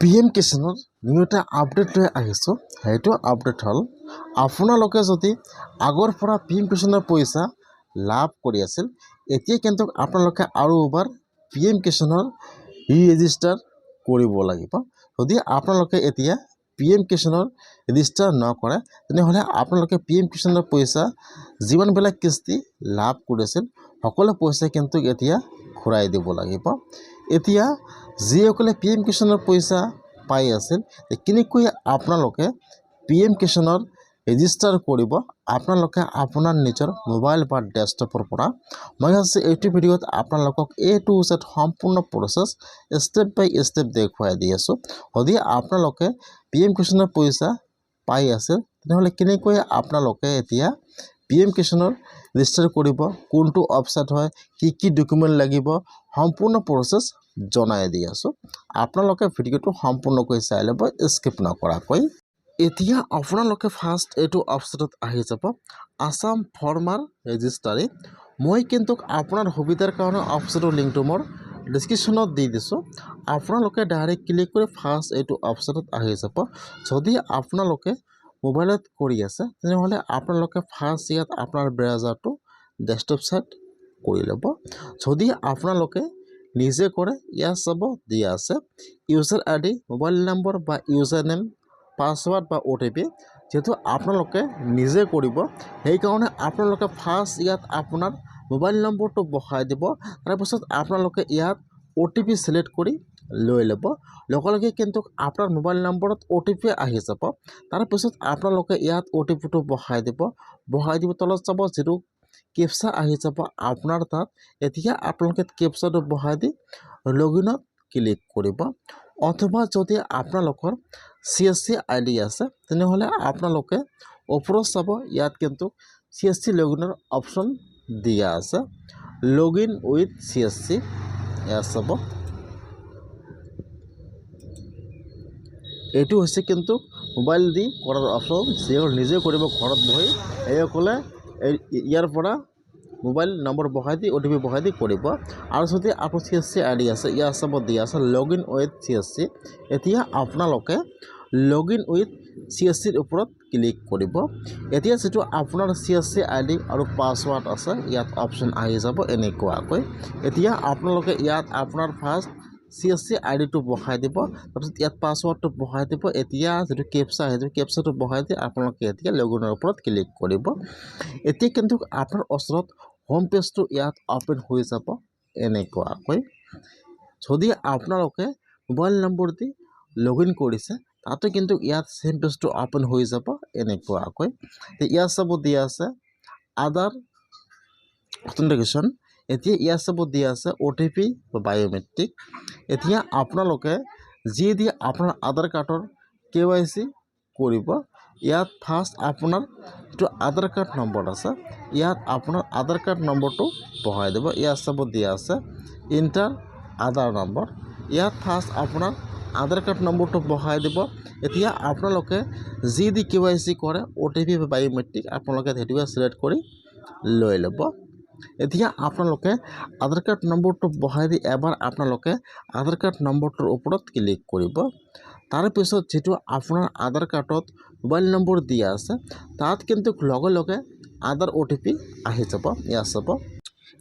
PM কিষাণৰ new এটা update লৈ আহিছোঁ। সেইটো আপডেট হ'ল আপোনালোকে যদি আগৰ পৰা PM কিষাণৰ পইচা লাভ কৰি আছিল, এতিয়া কিন্তু আপোনালোকে আৰু এবাৰ PM কিষাণৰ ৰেজিষ্টাৰ কৰিব লাগিব। যদি আপোনালোকে এতিয়া PM কিষাণৰ ৰেজিষ্টাৰ নকৰে, তেনেহ'লে আপোনালোকে PM কিষাণৰ পইচা যিমানবিলাক কিস্তি লাভ কৰিছিল সকলো পইচা কিন্তু এতিয়া ঘূৰাই দিব লাগিব। এতিয়া যিসকলে PM কিষাণৰ পইচা পাই আছিল, কেনেকৈ আপোনালোকে PM কিষাণৰ ৰেজিষ্টাৰ কৰিব আপোনালোকে আপোনাৰ নিজৰ মোবাইল বা ডেস্কটপৰ পৰা। মই আজি এইটো ভিডিঅ'ত আপোনালোকক A to Z সম্পূৰ্ণ প্ৰচেছ ষ্টেপ বাই ষ্টেপ দেখুৱাই দি আছোঁ। যদি আপোনালোকে PM কিষাণৰ পইচা পাই আছে, তেনেহ'লে কেনেকৈ আপোনালোকে এতিয়া PM কিষাণৰ ৰেজিষ্টাৰ কৰিব, কোনটো ৱেবছাইট হয়, কি ডকুমেণ্ট লাগিব, সম্পূৰ্ণ প্ৰচেছ জনাই দি আছোঁ। আপোনালোকে ভিডিঅ'টো সম্পূৰ্ণকৈ চাই ল'ব, স্কিপ নকৰাকৈ। এতিয়া আপোনালোকে ফাৰ্ষ্ট এইটো ৱেবছাইটত আহি যাব, আছাম ফাৰ্মাৰ ৰেজিষ্ট্ৰাৰী। মই কিন্তু আপোনাৰ সুবিধাৰ কাৰণে ৱেবছাইটৰ লিংকটো মোৰ ডিছক্ৰিপশ্যনত দি দিছোঁ। আপোনালোকে ডাইৰেক্ট ক্লিক কৰি ফাৰ্ষ্ট এইটো ৱেবছাইটত আহি যাব। যদি আপোনালোকে মোবাইলত কৰি আছে, তেনেহ'লে আপোনালোকে ফাৰ্ষ্ট ইয়াত আপোনাৰ ব্ৰাউজাৰটো ডেস্কটপ ছাইড কৰি ল'ব। যদি আপোনালোকে নিজে কৰে, ইয়াত চাব দিয়া আছে ইউজাৰ ID, মোবাইল নম্বৰ বা ইউজাৰ নেম, পাছৱাৰ্ড বা OTP। যেহেতু আপোনালোকে নিজে কৰিব, সেইকাৰণে আপোনালোকে ফাৰ্ষ্ট ইয়াত আপোনাৰ মোবাইল নম্বৰটো বহাই দিব। তাৰপিছত আপোনালোকে ইয়াত OTP চিলেক্ট কৰি লৈ ল'ব। লগে লগে কিন্তু আপোনাৰ মোবাইল নম্বৰত OTP আহি যাব। তাৰপিছত আপোনালোকে ইয়াত OTPটো বহাই দিব। তলত চাব যিটো কেপচা আহি যাব আপোনাৰ তাত। এতিয়া আপোনালোকে কেপচাটো বহাই দি লগইনত ক্লিক কৰিব। অথবা যদি আপোনালোকৰ CSC ID আছে, তেনেহ'লে আপোনালোকে ওপৰত চাব, ইয়াত কিন্তু CSC লগইনৰ অপশ্যন দিয়া আছে, লগইন উইথ CSC। ইয়াত চাব, এইটো হৈছে কিন্তু মোবাইল দি কৰাৰ অপশ্যন। যিসকলে নিজে কৰিব ঘৰত বহি, এইসকলে ইয়াৰ পৰা মোবাইল নম্বৰ বহাই দি OTP বহাই দি কৰিব। আৰু যদি আপোনাৰ CSC ID আছে, ইয়াৰ চাব দিয়া আছে লগইন উইথ CSC। এতিয়া আপোনালোকে লগইন উইথ CSCৰ ওপৰত ক্লিক কৰিব। এতিয়া যিটো আপোনাৰ CSC ID আৰু পাছৱাৰ্ড আছে, ইয়াত অপশ্যন আহি যাব এনেকুৱাকৈ। এতিয়া আপোনালোকে ইয়াত আপোনাৰ ফাৰ্ষ্ট CSC IDটো বহাই দিব, তাৰপিছত ইয়াত পাছৱাৰ্ডটো বহাই দিব। এতিয়া যিটো কেপচা আহি যাব, কেপচাটো বহাই দি আপোনালোকে এতিয়া লগইনৰ ওপৰত ক্লিক কৰিব। এতিয়া কিন্তু আপোনাৰ ওচৰত হোম পেজটো ইয়াত অপেন হৈ যাব এনেকুৱাকৈ। যদি আপোনালোকে মোবাইল নম্বৰ দি লগইন কৰিছে, তাতে কিন্তু ইয়াত চেম পেজটো অপেন হৈ যাব এনেকুৱাকৈ। ইয়াত চাব দিয়া আছে আধাৰ অথেণ্টিকেশ্যন। এতিয়া ইয়াত চাব দিয়া আছে OTP বা বায়োমেট্ৰিক। এতিয়া আপোনালোকে যি দি আপোনাৰ আধাৰ কাৰ্ডৰ KYC কৰিব, ইয়াত ফাৰ্ষ্ট আপোনাৰ যিটো আধাৰ কাৰ্ড নম্বৰ আছে, ইয়াত আপোনাৰ আধাৰ কাৰ্ড নম্বৰটো বহাই দিব। ইয়াত চাব দিয়া আছে ইণ্টাৰ আধাৰ নম্বৰ। ইয়াত ফাৰ্ষ্ট আপোনাৰ আধাৰ কাৰ্ড নম্বৰটো বহাই দিব। এতিয়া আপোনালোকে যি দি KYC কৰে, OTP বা বায়োমেট্ৰিক, আপোনালোকে সেইটোৱে চিলেক্ট কৰি লৈ ল'ব। এতিয়া আপোনালোকে আধাৰ কাৰ্ড নম্বৰটো বহাই দি এবাৰ আপোনালোকে আধাৰ কাৰ্ড নম্বৰটোৰ ওপৰত ক্লিক কৰিব। তাৰপিছত যিটো আপোনাৰ আধাৰ কাৰ্ডত মোবাইল নম্বৰ দিয়া আছে, তাত কিন্তু লগে লগে আধাৰ OTP আহি যাব। ইয়াত চাব,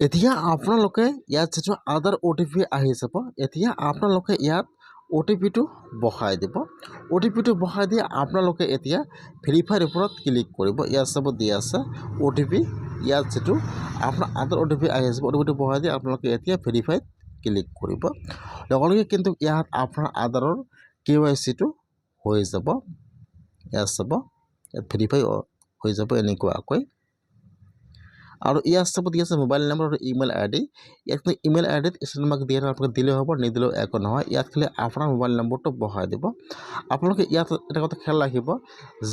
এতিয়া আপোনালোকে ইয়াত যিটো আধাৰ OTP আহি যাব, এতিয়া আপোনালোকে ইয়াত OTPটো বহাই দিব। OTPটো বহাই দি আপোনালোকে এতিয়া ভেৰিফাইৰ ওপৰত ক্লিক কৰিব। ইয়াত চাব দিয়া আছে OTP, ইয়াত যিটো আপোনাৰ আধাৰ OTP আহি যাব, OTPটো বহাই দি আপোনালোকে এতিয়া ভেৰিফাইত ক্লিক কৰিব। লগে লগে কিন্তু ইয়াত আপোনাৰ আধাৰৰ KYCটো হৈ যাব। ইয়াত চাব, ইয়াত ভেৰিফাই হৈ যাব এনেকুৱাকৈ। আৰু ইয়াত চাব দিয়া আছে মোবাইল নম্বৰ আৰু ইমেইল ID। ইয়াত কিন্তু ইমেইল IDত স্টেটমেণ্ট দিয়ে আপোনালোকে দিলেও হ'ব, নিদিলেও একো নহয়। ইয়াত খালি আপোনাৰ মোবাইল নম্বৰটো বহাই দিব। আপোনালোকে ইয়াত এটা কথা খেয়াল ৰাখিব,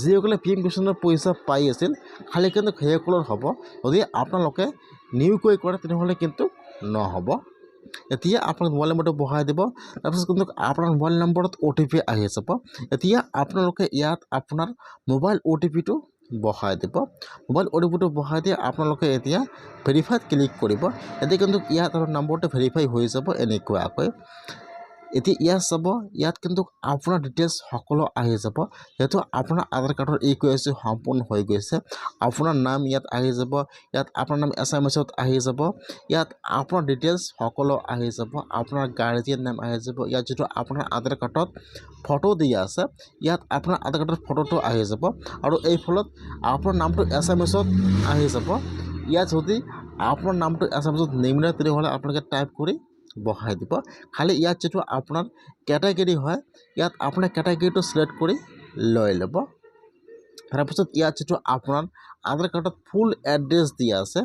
যিসকলে PM কিষাণৰ পইচা পাই আছিল, খালি কিন্তু সেইসকলৰ হ'ব। যদি আপোনালোকে নিউকৈ কৰে, তেনেহ'লে কিন্তু নহ'ব। এতিয়া আপোনাৰ মোবাইল নম্বৰটো বহাই দিব। তাৰপিছত কিন্তু আপোনাৰ মোবাইল নম্বৰত OTP আহি যাব। এতিয়া আপোনালোকে ইয়াত আপোনাৰ মোবাইল OTPটো বহাই দিব। মোবাইল OTPটো বহাই দি আপোনালোকে এতিয়া ভেৰিফাইত ক্লিক কৰিব। এতিয়া কিন্তু ইয়াত নম্বৰটো ভেৰিফাই হৈ যাব এনেকুৱাকৈ। এতিয়া ইয়াত চাব ইয়াত কিন্তু আপোনাৰ ডিটেইলছ সকলো আহি যাব যেহেতু আপোনাৰ আধাৰ কাৰ্ডৰ এই KYC সম্পূৰ্ণ হৈ গৈছে আপোনাৰ নাম ইয়াত আহি যাব ইয়াত আপোনাৰ নাম SMS-ত আহি যাব ইয়াত আপোনাৰ ডিটেইলছ সকলো আহি যাব আপোনাৰ গাৰ্ডিয়ান নাম আহি যাব ইয়াত যেটো আপোনাৰ আধাৰ কাৰ্ডত ফটো দিয়া আছে ইয়াত আপোনাৰ আধাৰ কাৰ্ডৰ ফটোটো আহি যাব আৰু এই ফলত আপোনাৰ নামটো SMS-ত আহি যাব ইয়াত যদি আপোনাৰ নামটো SMS-ত নিমিলে তেতিয়াহ'লে আপোনালোকে টাইপ কৰি বহাই দিব খালি ইয়াত যেটো আপোনাৰ ক্যাটাগৰী হয় ইয়াত আপোনাৰ ক্যাটাগৰীটো সিলেক্ট কৰি লৈ ল'ব তাৰপিছত ইয়াত যেটো আপোনাৰ আধাৰ কাৰ্ডত ফুল এড্ৰেছ দিয়া আছে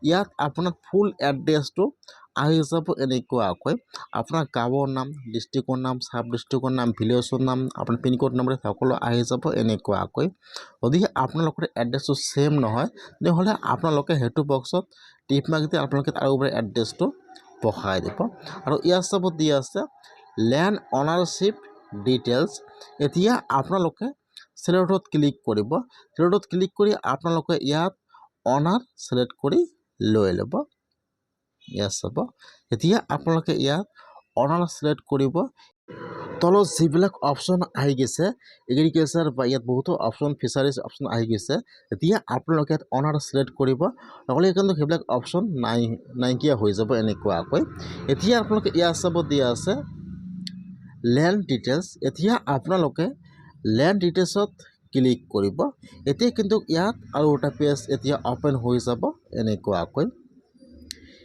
ইয়াত আপোনাৰ ফুল এড্ৰেছটো আহি যাব এনেকুৱাকৈ আপোনাৰ গাঁৱৰ নাম ডিস্ট্ৰিক্টৰ নাম সাব ডিস্ট্ৰিক্টৰ নাম ভিলেজৰ নাম আপোনাৰ পিন কোড নম্বৰ সকলো আহি যাব এনেকুৱাকৈ যদি আপোনালোকৰ এড্ৰেছটো সেম নহয় তেতিয়াহ'লে আপোনালোকে হেতু বক্সত টিপ মাৰ্ক দি আপোনালোকে আৰু এড্ৰেছটো বহাই দিব আৰু ইয়াত চাব দিয়া আছে ল্যান্ড অনাৰশিপ ডিটেইলছ এতিয়া আপোনালোকে সিলেক্টত ক্লিক কৰিব সিলেক্টত ক্লিক কৰি আপোনালোকে ইয়াত অনাৰ সিলেক্ট কৰি লৈ ল'ব ইয়াত চাব এতিয়া আপোনালোকে ইয়াত অনাৰ সিলেক্ট কৰিব তলত যিবিলাক অপশন আহি গৈছে এগ্ৰিকালচাৰ বা ইয়াত বহুতো অপশন ফিচাৰিজ অপশন আহি গৈছে এতিয়া আপোনালোকে ইয়াত অনাৰ সিলেক্ট কৰিব নহ'লে কিন্তু সেইবিলাক অপশন নাইকিয়া হৈ যাব এনেকুৱাকৈ এতিয়া আপোনালোকে ইয়াত চাব দিয়া আছে ল্যান্ড ডিটেইলছ এতিয়া আপোনালোকে ল্যান্ড ডিটেইলছত ক্লিক কৰিব এতিয়া কিন্তু ইয়াত আৰু এটা পেজ এতিয়া ওপেন হৈ যাব এনেকুৱাকৈ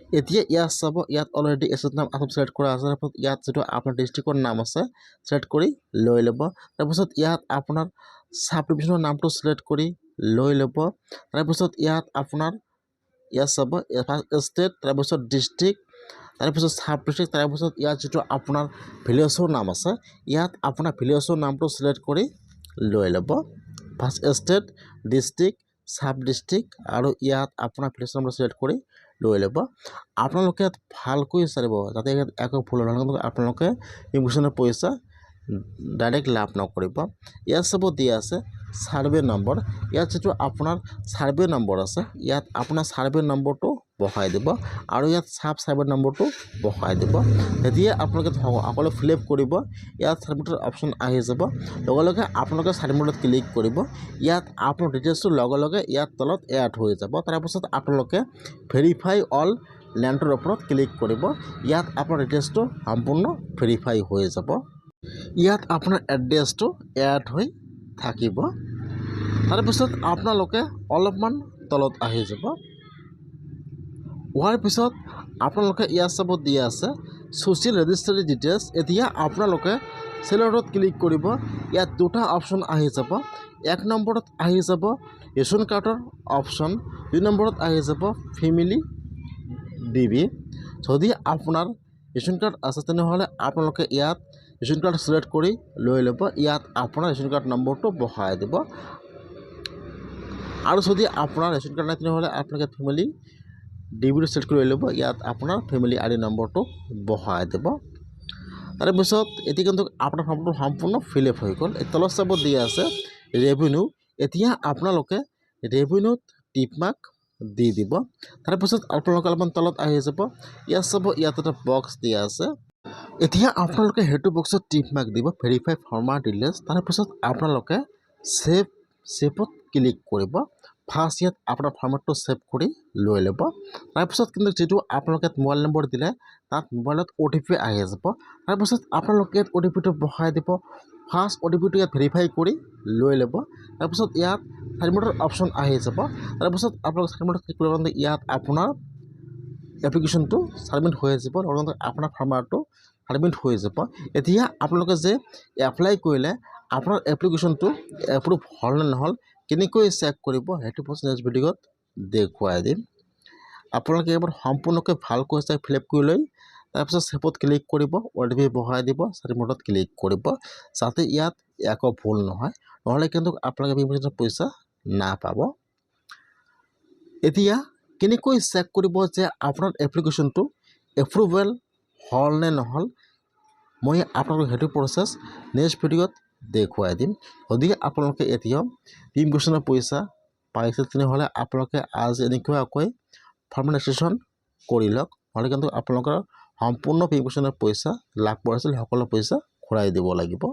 এতিয়া ইয়াত চাব ইয়াত অলৰেডি এছৰ নাম আপুনি সিলেক্ট কৰা আছে তাৰপিছত ইয়াত যেটো আপোনাৰ ডিস্ট্ৰিক্টৰ নাম আছে সিলেক্ট কৰি লৈ ল'ব তাৰপিছত ইয়াত আপোনাৰ সাব ডিভিজনৰ নামটো সিলেক্ট কৰি লৈ ল'ব তাৰপিছত ইয়াত আপোনাৰ ইয়াত চাব ষ্টেট তাৰপিছত ডিস্ট্ৰিক্ট তাৰপিছত সাব ডিস্ট্ৰিক্ট তাৰপিছত ইয়াত যেটো আপোনাৰ ভিলেজৰ নাম আছে ইয়াত আপোনাৰ ভিলেজৰ নামটো সিলেক্ট কৰি লৈ ল'ব first state district sub district আৰু ইয়াত আপোনাৰ ভিলেজৰ নামটো সিলেক্ট কৰি লৈ ল'ব আপোনালোকে ভালকৈ চাৰিব যাতে একো ভুল নহয় আপোনালোকে ইমিগ্ৰেশ্যনৰ পইচা ডাইৰেক্ট লাভ নকৰিব ইয়াত চাব দিয়া আছে সাৰ্ভে নম্বৰ ইয়াত যেটো আপোনাৰ সাৰ্ভে নম্বৰ আছে ইয়াত আপোনাৰ সাৰ্ভে নম্বৰটো বহাই দিব আৰু ইয়াত সাব সাৰ্ভে নম্বৰটো বহাই দিব এতিয়া আপোনালোকে সকলো ফিল আপ কৰিব ইয়াত সাবমিটৰ অপশন আহি যাব লগে আপোনালোকে সাবমিটত ক্লিক কৰিব ইয়াত আপোনাৰ ডিটেইলছটো লগে ইয়াত তলত এড হৈ যাব তাৰপিছত আপোনালোকে ভেৰিফাই অল ল্যান্ডৰ ওপৰত ক্লিক কৰিব ইয়াত আপোনাৰ ডিটেইলছটো সম্পূৰ্ণ ভেৰিফাই হৈ যাব ইয়াত আপোনাৰ এড্ৰেছটো এড হৈ থাকিব তাৰপিছত আপোনালোকে অলপমান তলত আহি যাব হোৱাৰ পিছত আপোনালোকে ইয়াত চাব দিয়া আছে সোশ্যাল ৰেজিষ্ট্ৰাৰি ডিটেইলছ এতিয়া আপোনালোকে সিলেক্টত ক্লিক কৰিব ইয়াত দুটা অপশন আহি যাব এক নম্বৰত আহি যাব ৰেশন কাৰ্ডৰ অপশন দুই নম্বৰত আহি যাব ফ্যামিলি ডিবি যদি আপোনাৰ ৰেশন কাৰ্ড আছে তেনেহ'লে আপোনালোকে ইয়াত ৰেশন কাৰ্ড সিলেক্ট কৰি লৈ ল'ব ইয়াত আপোনাৰ ৰেশন কাৰ্ড নম্বৰটো বহাই দিব আৰু যদি আপোনাৰ ৰেশন কাৰ্ড নাই তেনেহ'লে আপোনালোকে ফ্যামিলি ডিবিটো সিলেক্ট কৰি ল'ব ইয়াত আপোনাৰ ফ্যামিলি আইডি নম্বৰটো বহাই দিব তাৰপিছত এতিয়া কিন্তু আপোনাৰ ফৰ্মটো সম্পূৰ্ণ ফিল আপ হৈ গ'ল তলত চাব দিয়া আছে ৰেভিনিউ এতিয়া আপোনালোকে ৰেভিনিউত টিপ মাৰ্ক দি দিব তাৰপিছত আপোনালোকে অলপমান তলত আহি যাব ইয়াত চাব ইয়াত এটা বক্স দিয়া আছে এতিয়া আপোনালোকে হেতু বক্সত টিপ মাৰ্ক দিব ভেৰিফাই ফাৰ্মাৰ ডিটেইলছ তাৰপিছত আপোনালোকে সেভত ক্লিক কৰিব ফাৰ্ষ্ট ইয়াত আপোনাৰ ফৰ্মেটটো সেভ কৰি লৈ ল'ব তাৰপিছত কিন্তু যেটো আপোনালোকে মোবাইল নম্বৰ দিলে তাত মোবাইলত OTP আহি যাব তাৰপিছত আপোনালোকে OTPটো বহাই দিব ফাৰ্ষ্ট OTPটো ইয়াত ভেৰিফাই কৰি লৈ ল'ব তাৰপিছত ইয়াত সাবমিটৰ অপশন আহি যাব তাৰপিছত আপোনালোকে সাবমিটত ক্লিক কৰিব ইয়াত আপোনাৰ এপ্লিকেশ্যনটো সাবমিট হৈ যাব লগতে আপোনাৰ ফাৰ্মাৰটো সাবমিট হৈ যাব এতিয়া আপোনালোকে যে এপ্লাই কৰিলে আপোনাৰ এপ্লিকেশ্যনটো এপ্ৰুভ হ'ল নে নহ'ল কেনেকৈ চেক কৰিব হেতু নেক্সট ভিডিঅ'ত দেখুৱাই দিম আপোনালোকে এবাৰ সম্পূৰ্ণকৈ ভালকৈ চাই ফিল আপ কৰি লৈ তাৰপিছত সেভত ক্লিক কৰিব OTP বহাই দিব সাবমিটত ক্লিক কৰিব যাতে ইয়াত একো ভুল নহয় নহ'লে কিন্তু আপোনালোকে ইমিগ্ৰেশ্যনৰ পইচা নাপাব এতিয়া কেনেকৈ চেক কৰিব যে আপোনাৰ এপ্লিকেশ্যনটো এপ্ৰুভেল হ'ল নে নহ'ল মই আপোনালোকক হেতু প্ৰচেছ নেক্সট ভিডিঅ'ত দেখুৱাই দিম যদি আপোনালোকে এতিয়া ইমিগ্ৰেশ্যনৰ পইচা পাইছে তেনেহ'লে আপোনালোকে আজ এনেকুৱাকৈ ফৰ্মেট ৰেজিষ্ট্ৰেশ্যন কৰি লওক নহ'লে কিন্তু আপোনালোকৰ সম্পূৰ্ণ ভেৰিফিকেশ্যনৰ পইচা লাভ কৰা আছিল সকলো পইচা ঘূৰাই দিব লাগিব।